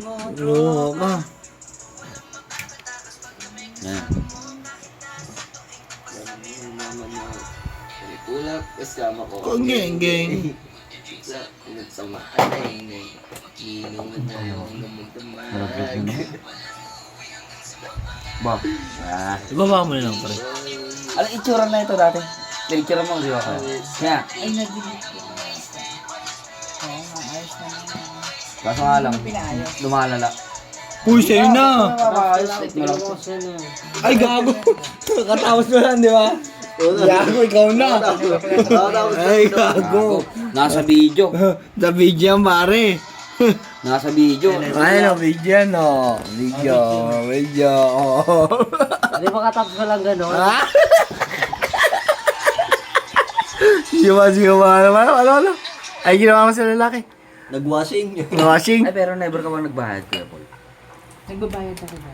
Loko. Yan. Ulap, kasama ko. Ang geng-geng. Sa maanay na inuman na yung Marapit lumagdamag. yun. Ba? Ah. Ibaba mo na lang, pre. Alam, itsura na ito dati. Itsura mo, di ba? Kaya, Ay, nag-delete ko. Oo, maayos na naman. kaso nga lang, lumalala. Uy, sa'yo na! Ayos mo lang. Ay, gago! Katapos mo lang, di ba? Gago, ikaw na! Ay, gago! Nasa video. Sa video yan, pare! Nasa video. Ay, no, video, no? Video. Di ba katapos ka lang gano'n? Ah! Siwa naman. Ano? Ay, ginawa mo sa lalaki. Nag-washing. Washing. Ay, pero never ka bang nagbayad, Kuya Paul? Nagbabayad ako ba?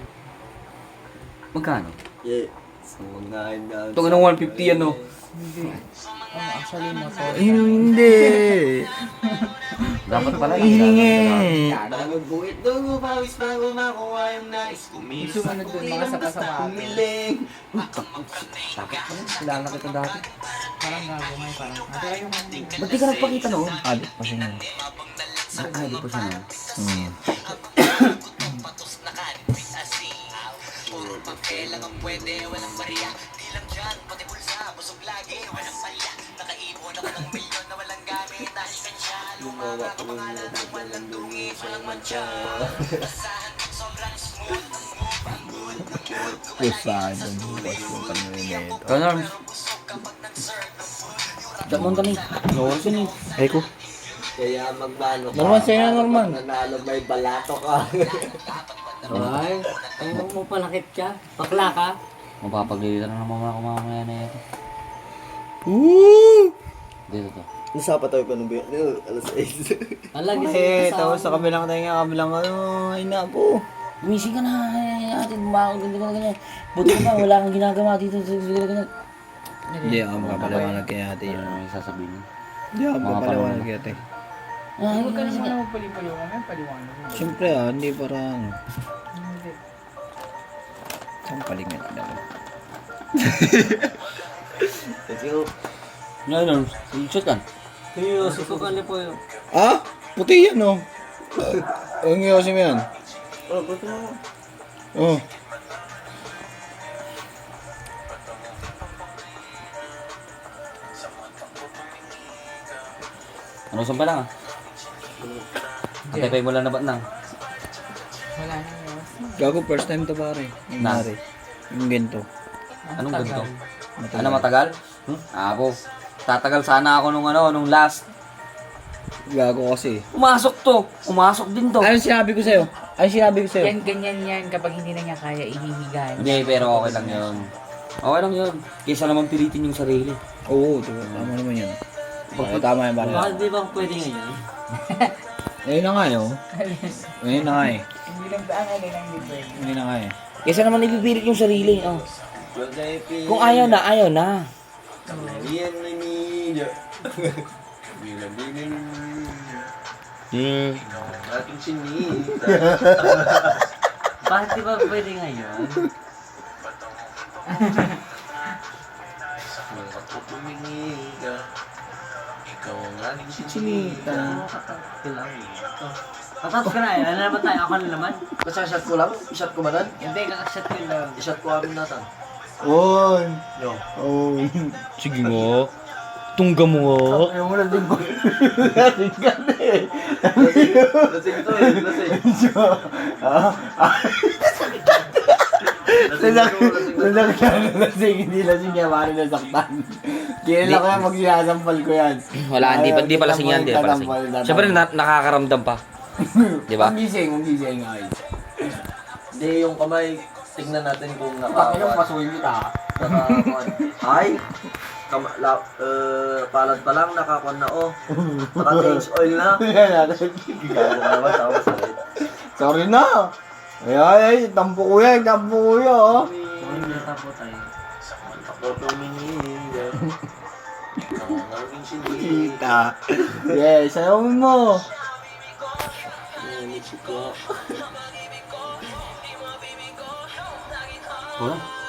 Magkano? Yeah. So, mga na. Ito ng 150 yan, no? Hindi. Actually, na po. Hindi. Dapat pala. Hihingi. Magbuit doon, pawis bago makuha yung nais. Sumunod dun mga sama-sama. Kumiling. Kilala kita dati. Parang gago ngayon, parang. Pero yung... Ba't di ka nagpakita noon? Adik pa siya nun. Ay, di pa siya noon. Lumawa ko ng lungi sa mancha. Pusa, ito bukas yung panuwi nito. Ikaw, Norms. Damon kami. Norms yun eh. Ay ko. Kaya magbano ka. Norman, sa'yo na, Norman. Nanalo may balato ka. Ay, ayaw mo palakit ka? Bakla ka? Mapapaglilitan na naman ako mamaya na ito. Woo! Dito to. Nasa pa tayo pa nung alas 6. Alagi Eh, tapos sa kabilang tayo kabilang ay nako. Gumising ka na. Atin, ganito ka na ganyan. Buti ka pa, wala kang ginagawa dito. Ganyan. Hindi ako mapapaliwanag kay ate Ayun yun. ang may sasabihin. Hindi ako mapapaliwanag kay ate. Huwag ka na siya naman paliwanag. Paliwanag. Siyempre hindi parang... Hindi. Saan palingan daw? Let's go. Ngayon, Norms. Shoot ka. Seryoso ko kali po yun. Ah? Puti yan oh. Ang iyosin mo yan. Oh, gusto mo. Oh. Ano saan pa lang ah? Antay mo lang na ba't nang? Wala na yun. Gago, first time to pare. Yung Na? pare. Yung ganito. Anong ganito? Matagal. Ano matagal? Ako. Tatagal sana ako nung last. Gago kasi. Pumasok to. Pumasok din to. Ano sinabi ko sa'yo? Ano sinabi ko sa'yo? Yan, ganyan yan. Kapag hindi na niya kaya, ihihiga. Hindi, pero okay lang yun. Okay lang yun. Kaysa naman pilitin yung sarili. Oo, diba? Tama naman yun. Tama yan pare. di ba pwede ngayon? Ngayon na nga yun. Ngayon na nga eh. Hindi lang ba ang alin ang hindi pwede? Ngayon na nga eh. Kaysa naman ipipilit yung sarili. Oh. Kung ayaw na, ayaw na. Yan na niya. Bilang-bilang. Ating sinita. Bakit di ba pwede ngayon? Mga pupumingi ka. Ikaw ang aking sinita. Tapos ka na eh. Ano naman tayo? Ako na naman? Basta shot ko lang? I-shot ko ba nan? Hindi, kakashot ko lang. I-shot ko amin natin. On! Yo. On! Sige nga. Tungga mo nga. Ayaw mo lang din ba? Lasing ka na eh. Lasing to eh. Lasing. Lasing, hindi lasing yan. Mari nasaktan. Kailan ko yan magsinasampal ko yan. Wala, hindi pa lasing yan. Hindi pa lasing. Siyempre, nakakaramdam pa. Di ba? Ang gising ay. Hindi yung kamay. Tignan natin kung Yung pasuhin kita. Ay! Palad pa lang, nakakon na oh. Naka-change oil na. Gago naman, tama sa rin. Sorry na. Ay, tampo ko yan, oh. Tapo tayo. Ako tuminila. Ang aming sinita. Kita. Yes, ayaw mo. Wala.